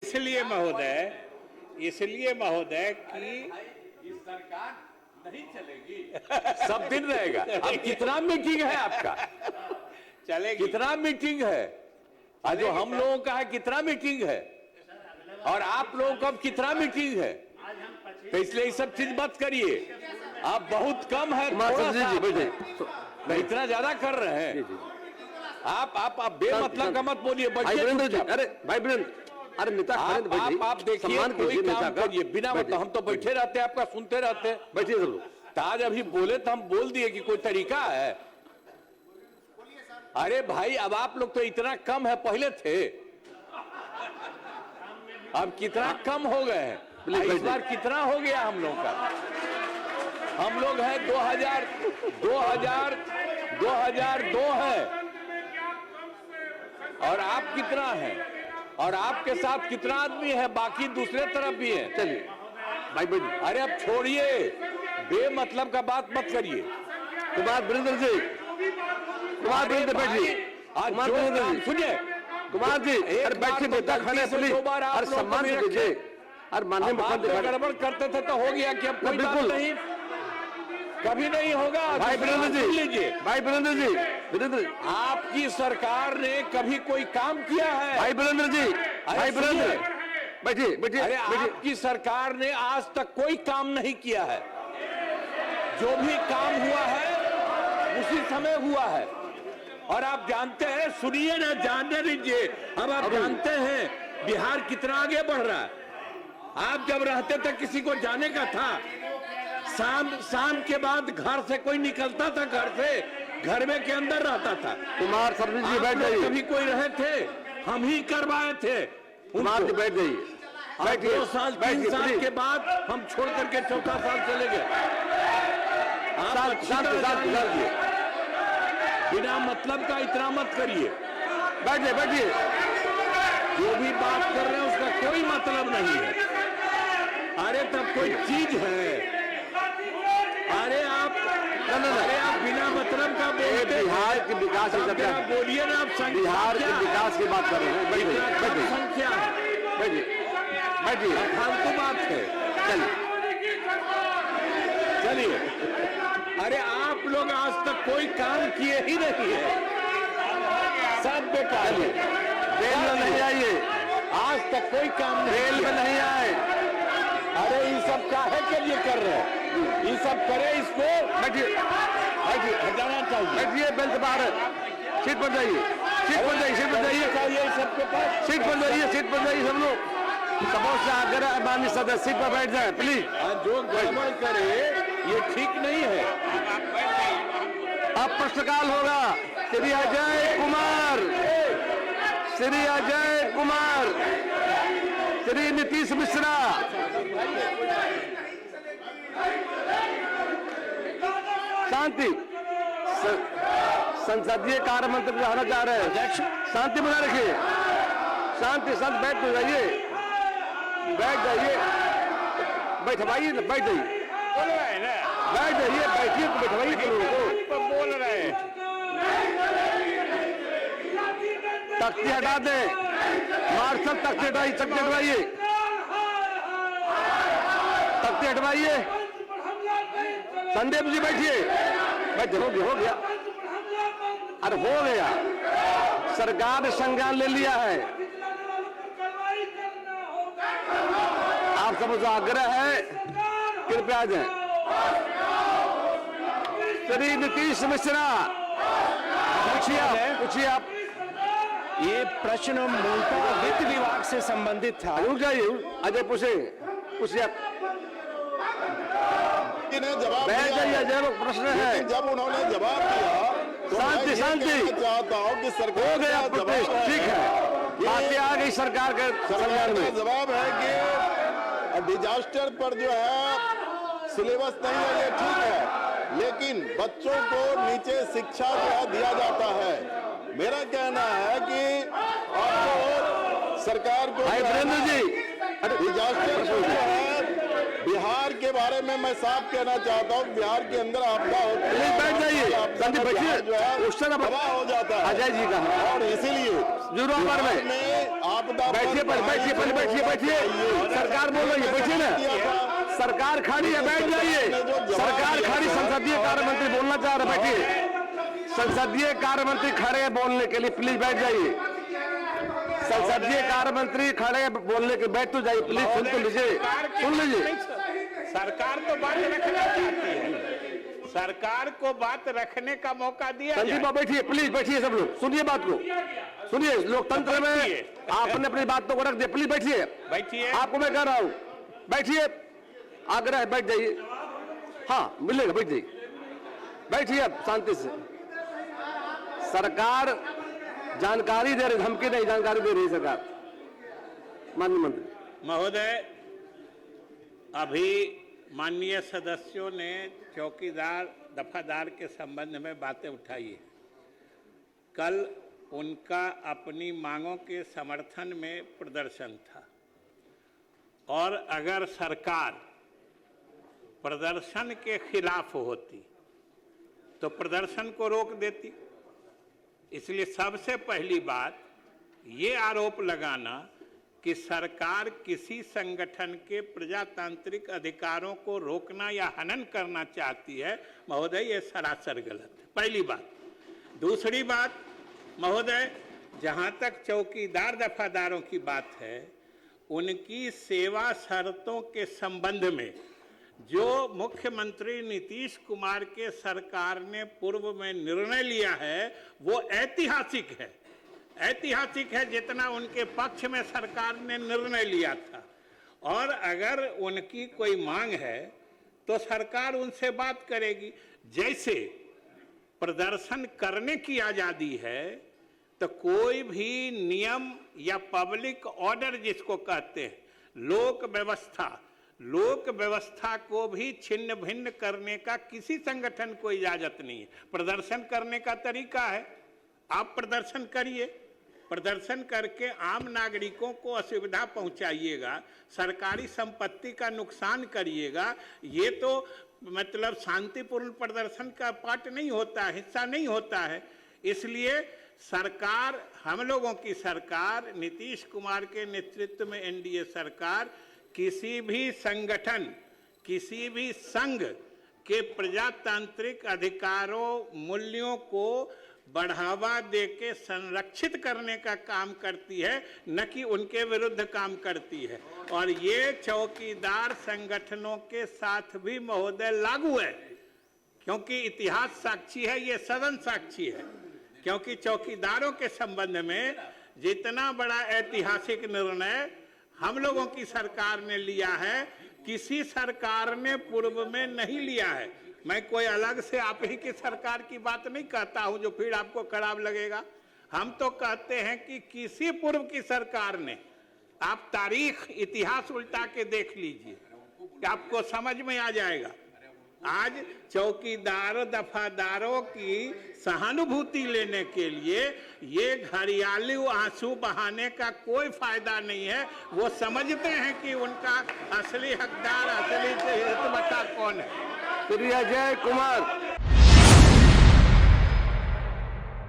इसलिए महोदय कि इस सरकार नहीं चलेगी, सब दिन रहेगा। अब कितना मीटिंग है आपका? चलेगी। कितना मीटिंग है? आज जो हम लोगों का है कितना मीटिंग है, और आप लोगों का अब कितना मीटिंग है? तो इसलिए ये सब चीज मत करिए, आप बहुत कम है, थोड़ा सा इतना ज्यादा कर रहे हैं आप बेमतलब का मत बोलिए। अरे भाई ब्रेन, अरे नेता आप देखिए, कोई काम करिए बिना मतलब, हम तो बैठे रहते हैं, आपका सुनते रहते हैं। बैठिए सब लोग। तो आज अभी बोले तो हम बोल दिए कि कोई तरीका है? अरे भाई, अब आप लोग तो इतना कम है, पहले थे, अब कितना कम हो गए हैं। इस बार कितना हो गया हम लोग का? हम लोग है 2002 है, और आप कितना है, और आपके साथ कितना आदमी है, बाकी दूसरे तरफ भी है। चलिए भाई बैठिए। अरे अब छोड़िए, बेमतलब का बात मत करिए। कुमार वीरेंद्र जी, कुमार वीरेंद्र बैठिए। कुमार वीरेंद्र जी सुनिए, कुमार जी अरे बैठिए, नेता खाने प्लीज, अरे सम्मान दीजिए। अरे माननीय मुख्यमंत्री गड़बड़ करते थे तो हो गया कि अब कोई बात नहीं, कभी नहीं होगा। भाई वीरेंद्र जी लीजिए, भाई वीरेंद्र जी, वीरेंद्र आपकी सरकार ने कभी कोई काम किया है? भाई वीरेंद्र जी, भाई वीरेंद्र बैठिए बैठिए। अरे आपकी सरकार ने आज तक कोई काम नहीं किया है, जो भी काम हुआ है उसी समय हुआ है। और आप जानते हैं, सुनिए ना, जानने दीजिए, अब आप जानते हैं बिहार कितना आगे बढ़ रहा है। आप जब रहते थे किसी को जाने का था, शाम के बाद घर से कोई निकलता था, घर से घर में के अंदर रहता था। कुमार सर्विस जी बैठ जाइए। कभी कोई रहे थे? हम ही करवाए थे। कुमार जी बैठ जाइए, बैठिए। 2 साल 3 साल के बाद हम छोड़ करके 4था साल चले गए। बिना मतलब का इतना मत करिए। बैठिए बैठिए। जो भी बात कर रहे हैं उसका कोई मतलब नहीं है। अरे तब कोई चीज है? अरे आप बिना मतलब का बोलते हैं। बिहार के विकास की बोलिए ना, आप बिहार के विकास की बात कर रहे हैं। बैठिए संख्या है, बैठिए बैठिए, फालतू बात है। चलिए, अरे आप लोग आज तक कोई काम किए ही नहीं है, सब बेकार है। रेल में नहीं आइए, आज तक कोई काम नहीं, रेल में नहीं आए। अरे ये सब काहे के लिए कर रहे हैं? ये सब करे, इसको बैठिए बैठिए, हटाना चाहिए। बैठिए, बेंच बाहर, सीट पर जाइए, सीट पर जाइए, सीट पर जाइए, चाहिए सबके पास, सीट पर जाइए, सीट पर जाइए सब लोग। सपोज से आग्रह माननीय सदस्य सीट पर बैठ जाए प्लीज। जो गड़बड़ करे ये ठीक नहीं है। अब प्रश्नकाल होगा। श्री अजय कुमार, श्री अजय कुमार, श्री नीतीश मिश्रा। शांति। संसदीय कार्य मंत्री रहना चाह रहे हैं, शांति बना रखिए, शांति। शांति, बैठ जाइए, बैठ जाइए, बैठवाइए, बैठ जाइए, बोल रहे हैं ना, बैठ जाइए, बैठिए तो बैठवाइए तो बोल रहे हैं। तख्ती हटा दे, मार्शल तख्ती हटाइए, तख्ती हटवाइए, तख्ती हटवाइए। संदीप जी बैठिए, बैठे, हो गया, अरे हो गया, सरकार ने संज्ञान ले लिया है। आप सब आग्रह है, कृपया जाए। श्री नीतीश मिश्रा, पूछिए आप। ये प्रश्न मूलतः वित्त विभाग से संबंधित था। रुक जाइए, अजय पूछिए आप। जवाब बैठ जाइए, अजय प्रश्न है। जब उन्होंने जवाब दिया तो शांति, शांति, चाहता हूँ कि सरकार हो गया प्रोटेस्ट, ठीक है, बातें आ गई सरकार के संज्ञान में। जवाब है कि डिजास्टर पर जो है सिलेबस नहीं है, ये ठीक है, लेकिन बच्चों को नीचे शिक्षा जो है दिया जाता है। मेरा कहना है कि आपको सरकार को भाई वीरेंद्र जी, डिजास्टर जो है बिहार के बारे में मैं साफ कहना चाहता हूँ, बिहार के अंदर आपदा होती है, प्लीज बैठ जाइए, संदीप बैठिए, जो है क्वेश्चन तबाह हो जाता है अजय जी का, और इसीलिए जुर्माना बिहार में आपदा बैठिए, बैठिए, पहले बैठिए, सरकार बोल रही है, बैठिए ना, सरकार खड़ी है, बैठ जाइए, सरकार खड़ी, संसदीय कार्य मंत्री बोलना चाह रहे, बैठिए, संसदीय कार्य मंत्री खड़े हैं बोलने के लिए, प्लीज बैठ जाइए, संसदीय कार्य मंत्री खड़े हैं बोलने के, बैठ तो जाइए प्लीज, सुन तो लीजिए, सुन लीजिए। सरकार को बात रखना चाहती है, सरकार को बात रखने का मौका दिया जाए। संदीप बैठिए, प्लीज बैठिए, सब लोग सुनिए बात को, सुनिए, लोकतंत्र में आपने अपनी बातों को रख दिया, प्लीज बैठिए, बैठिए, आपको मैं कह रहा हूँ बैठिए, आग्रह है बैठ जाइए, हाँ मिलेगा, बैठ जाइए, बैठिए अब शांति से। सरकार जानकारी दे रही, धमकी नहीं, जानकारी दे रही सरकार। माननीय मंत्री महोदय, अभी माननीय सदस्यों ने चौकीदार दफादार के संबंध में बातें उठाई है। कल उनका अपनी मांगों के समर्थन में प्रदर्शन था, और अगर सरकार प्रदर्शन के खिलाफ होती तो प्रदर्शन को रोक देती। इसलिए सबसे पहली बात ये आरोप लगाना कि सरकार किसी संगठन के प्रजातांत्रिक अधिकारों को रोकना या हनन करना चाहती है, महोदय, ये सरासर गलत है, पहली बात। दूसरी बात महोदय, जहां तक चौकीदार दफादारों की बात है, उनकी सेवा शर्तों के संबंध में जो मुख्यमंत्री नीतीश कुमार के सरकार ने पूर्व में निर्णय लिया है वो ऐतिहासिक है, ऐतिहासिक है, जितना उनके पक्ष में सरकार ने निर्णय लिया था। और अगर उनकी कोई मांग है तो सरकार उनसे बात करेगी। जैसे प्रदर्शन करने की आजादी है, तो कोई भी नियम या पब्लिक ऑर्डर जिसको कहते हैं, लोक व्यवस्था को भी छिन्न भिन्न करने का किसी संगठन को इजाजत नहीं है। प्रदर्शन करने का तरीका है, आप प्रदर्शन करिए, प्रदर्शन करके आम नागरिकों को असुविधा पहुंचाइएगा, सरकारी संपत्ति का नुकसान करिएगा, ये तो मतलब शांतिपूर्ण प्रदर्शन का पार्ट नहीं होता है, हिस्सा नहीं होता है। इसलिए सरकार, हम लोगों की सरकार, नीतीश कुमार के नेतृत्व में एनडीए सरकार किसी भी संगठन, किसी भी संघ के प्रजातांत्रिक अधिकारों, मूल्यों को बढ़ावा देके संरक्षित करने का काम करती है, न कि उनके विरुद्ध काम करती है। और ये चौकीदार संगठनों के साथ भी महोदय लागू है, क्योंकि इतिहास साक्षी है, ये सदन साक्षी है। क्योंकि चौकीदारों के संबंध में जितना बड़ा ऐतिहासिक निर्णय हम लोगों की सरकार ने लिया है, किसी सरकार ने पूर्व में नहीं लिया है। मैं कोई अलग से आप ही की सरकार की बात नहीं कहता हूं जो फिर आपको खराब लगेगा। हम तो कहते हैं कि किसी पूर्व की सरकार ने, आप तारीख, इतिहास उल्टा के देख लीजिए, आपको समझ में आ जाएगा। आज चौकीदार दफादारों की सहानुभूति लेने के लिए ये घड़ियालू आंसू बहाने का कोई फायदा नहीं है। वो समझते हैं कि उनका असली हकदार, असली हितग्राही कौन है। श्री अजय कुमार।